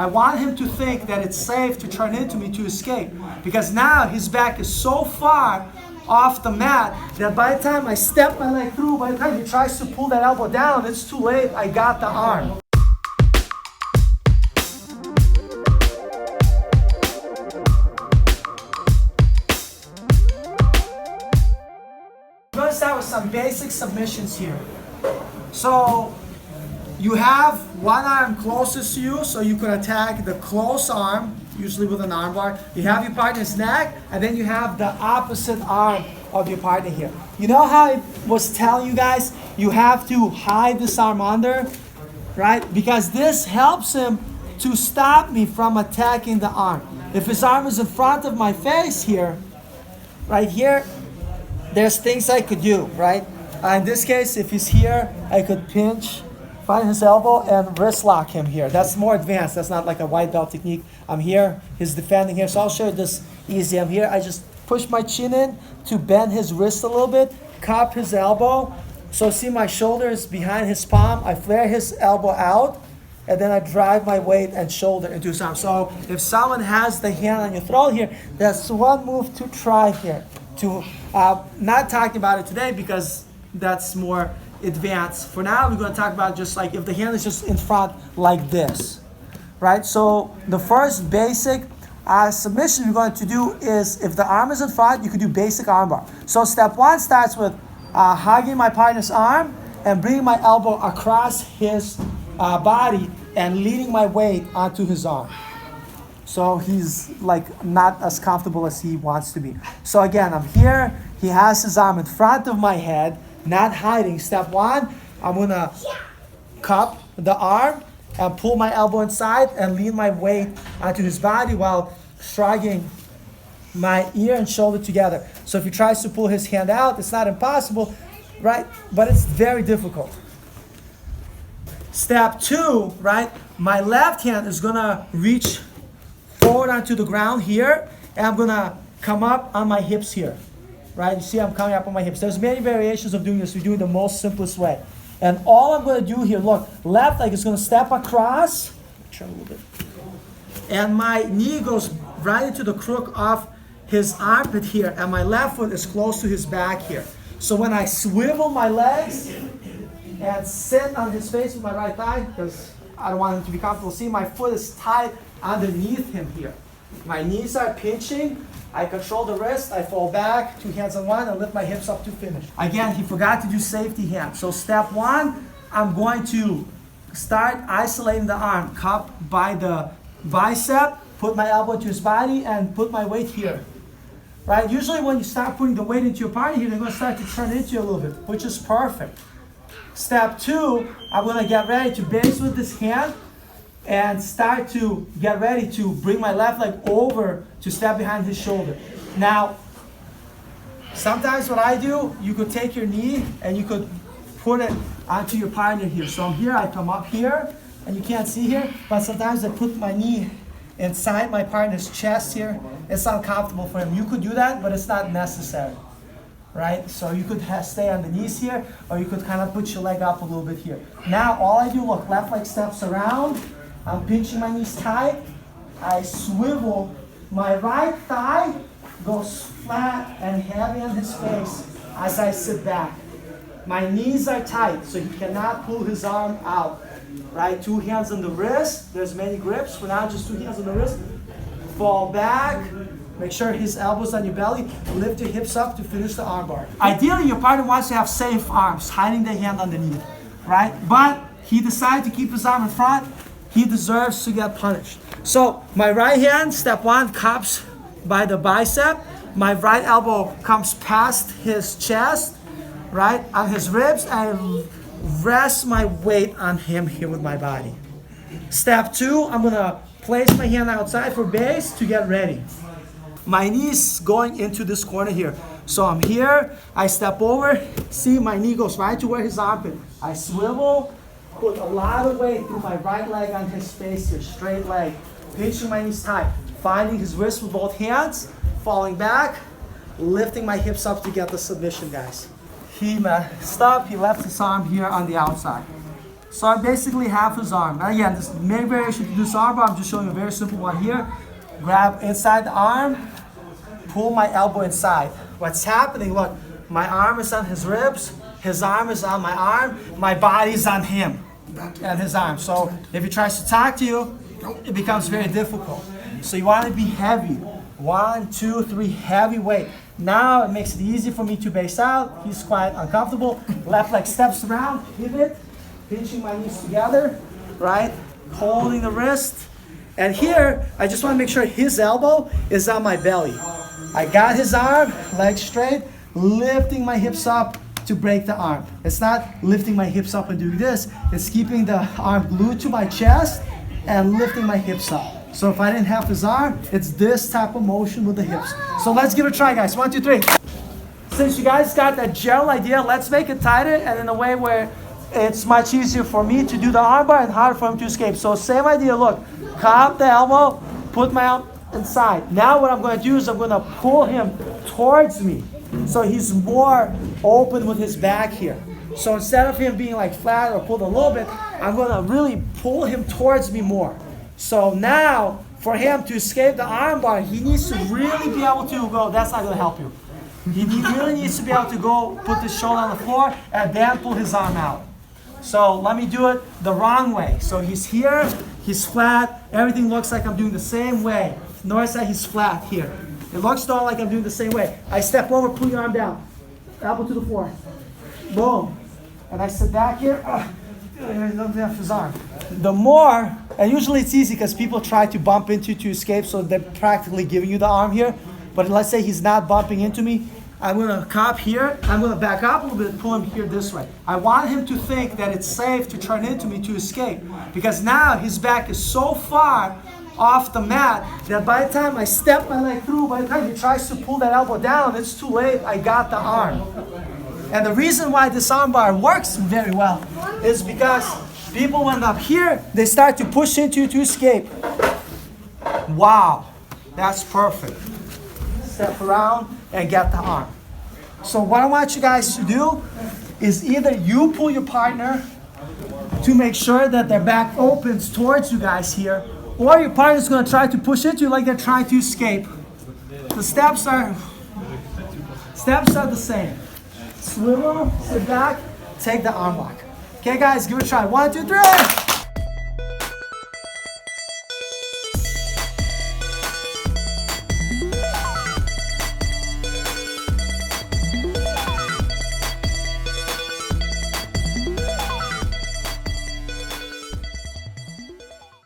I want him to think that it's safe to turn into me to escape. Because now his back is so far off the mat that by the time I step my leg through, by the time he tries to pull that elbow down, it's too late. I got the arm. I'm going to start with some basic submissions here. So you have one arm closest to you, so you could attack the close arm, usually with an arm bar. You have your partner's neck, and then you have the opposite arm of your partner here. You know how I was telling you guys, you have to hide this arm under, right? Because this helps him to stop me from attacking the arm. If his arm is in front of my face here, right here, there's things I could do, right? In this case, if he's here, I could pinch, find his elbow, and wrist lock him here. That's more advanced. That's not like a white belt technique. I'm here, he's defending here, so I'll show you this easy. I'm here, I just push my chin in to bend his wrist a little bit, cup his elbow. So see my shoulder is behind his palm. I flare his elbow out, and then I drive my weight and shoulder into his arm. So if someone has the hand on your throat here, that's one move to try here. Not talking about it today because that's more advanced. For now, we're going to talk about just like if the hand is just in front like this, right? So the first basic submission you're going to do is if the arm is in front, you could do basic armbar. So step one starts with hugging my partner's arm and bringing my elbow across his body and leaning my weight onto his arm. So he's like not as comfortable as he wants to be. So again, I'm here. He has his arm in front of my head, not hiding. Step one, I'm gonna cup the arm and pull my elbow inside and lean my weight onto his body while shrugging my ear and shoulder together. So if he tries to pull his hand out, it's not impossible, right? But it's very difficult. Step two, right? My left hand is gonna reach forward onto the ground here, and I'm gonna come up on my hips here, right? You see I'm coming up on my hips. There's many variations of doing this. We do it the most simplest way. And all I'm gonna do here, look, left leg is gonna step across, turn a little bit, and my knee goes right into the crook of his armpit here, and my left foot is close to his back here. So when I swivel my legs and sit on his face with my right thigh, because I don't want him to be comfortable, see my foot is tied underneath him here. My knees are pinching. I control the wrist. I fall back, two hands on one, and lift my hips up to finish. Again, he forgot to do safety hand. So step one, I'm going to start isolating the arm, cup by the bicep, put my elbow to his body, and put my weight here. Right? Usually when you start putting the weight into your partner here, they're going to start to turn into you a little bit, which is perfect. Step two, I'm going to get ready to base with this hand and start to get ready to bring my left leg over to step behind his shoulder. Now, sometimes what I do, you could take your knee and you could put it onto your partner here. So I'm here, I come up here, and you can't see here, but sometimes I put my knee inside my partner's chest here. It's uncomfortable for him. You could do that, but it's not necessary, right? So you could stay on the knees here, or you could kind of put your leg up a little bit here. Now, all I do, look, left leg steps around. I'm pinching my knees tight. I swivel. My right thigh goes flat and heavy on his face as I sit back. My knees are tight, so he cannot pull his arm out. Right? 2 hands on the wrist. There's many grips. For now, just 2 hands on the wrist. Fall back. Make sure his elbows on your belly. Lift your hips up to finish the armbar. Ideally, your partner wants to have safe arms, hiding their hand underneath. Right? But he decided to keep his arm in front. He deserves to get punished. So my right hand, step one, cups by the bicep. My right elbow comes past his chest, right, on his ribs, and rest my weight on him here with my body. Step two, I'm gonna place my hand outside for base to get ready. My knee's going into this corner here. So I'm here, I step over, see my knee goes right to where his armpit. I swivel, put a lot of weight through my right leg on his face here, straight leg. Pinching my knees tight, finding his wrist with both hands, falling back, lifting my hips up to get the submission, guys. He messed up, he left his arm here on the outside. So I basically have his arm. Now again, this main variation to this armbar, I'm just showing you a very simple one here. Grab inside the arm, pull my elbow inside. What's happening, look, my arm is on his ribs, his arm is on my arm, my body's on him and his arm. So if he tries to talk to you, it becomes very difficult. So you want to be heavy. 1, 2, 3, heavy weight. Now it makes it easy for me to base out. He's quite uncomfortable. Left leg steps around, pivot, pinching my knees together, right? Holding the wrist. And here, I just want to make sure his elbow is on my belly. I got his arm, legs straight, lifting my hips up to break the arm. It's not lifting my hips up and doing this. It's keeping the arm glued to my chest and lifting my hips up. So if I didn't have his arm, it's this type of motion with the hips. So let's give it a try, guys. 1, 2, 3. Since you guys got that general idea, let's make it tighter and in a way where it's much easier for me to do the armbar and harder for him to escape. So same idea, look. Cop the elbow, put my arm inside. Now what I'm going to do is I'm going to pull him towards me. So he's more open with his back here. So instead of him being like flat or pulled a little bit, I'm going to really pull him towards me more. So now, for him to escape the armbar, he needs to really be able to go. That's not going to help you. He really needs to be able to go put his shoulder on the floor and then pull his arm out. So let me do it the wrong way. So he's here, he's flat. Everything looks like I'm doing the same way. Notice that he's flat here. It looks all like I'm doing the same way. I step over, pull your arm down. Elbow to the floor. Boom. And I sit back here. I don't have his arm. The more, and usually it's easy because people try to bump into to escape, so they're practically giving you the arm here. But let's say he's not bumping into me. I'm going to cop here. I'm going to back up a little bit and pull him here this way. I want him to think that it's safe to turn into me to escape. Because now his back is so far off the mat that by the time I step my leg through, by the time he tries to pull that elbow down, it's too late. I got the arm. And the reason why this armbar works very well is because people went up here, they start to push into you to escape. Wow, that's perfect. Step around and get the arm. So what I want you guys to do is either you pull your partner to make sure that their back opens towards you guys here, or your partner's going to try to push into you like they're trying to escape. The steps are the same. Swivel, sit back, take the arm lock. Okay guys, give it a try. 1, 2, 3.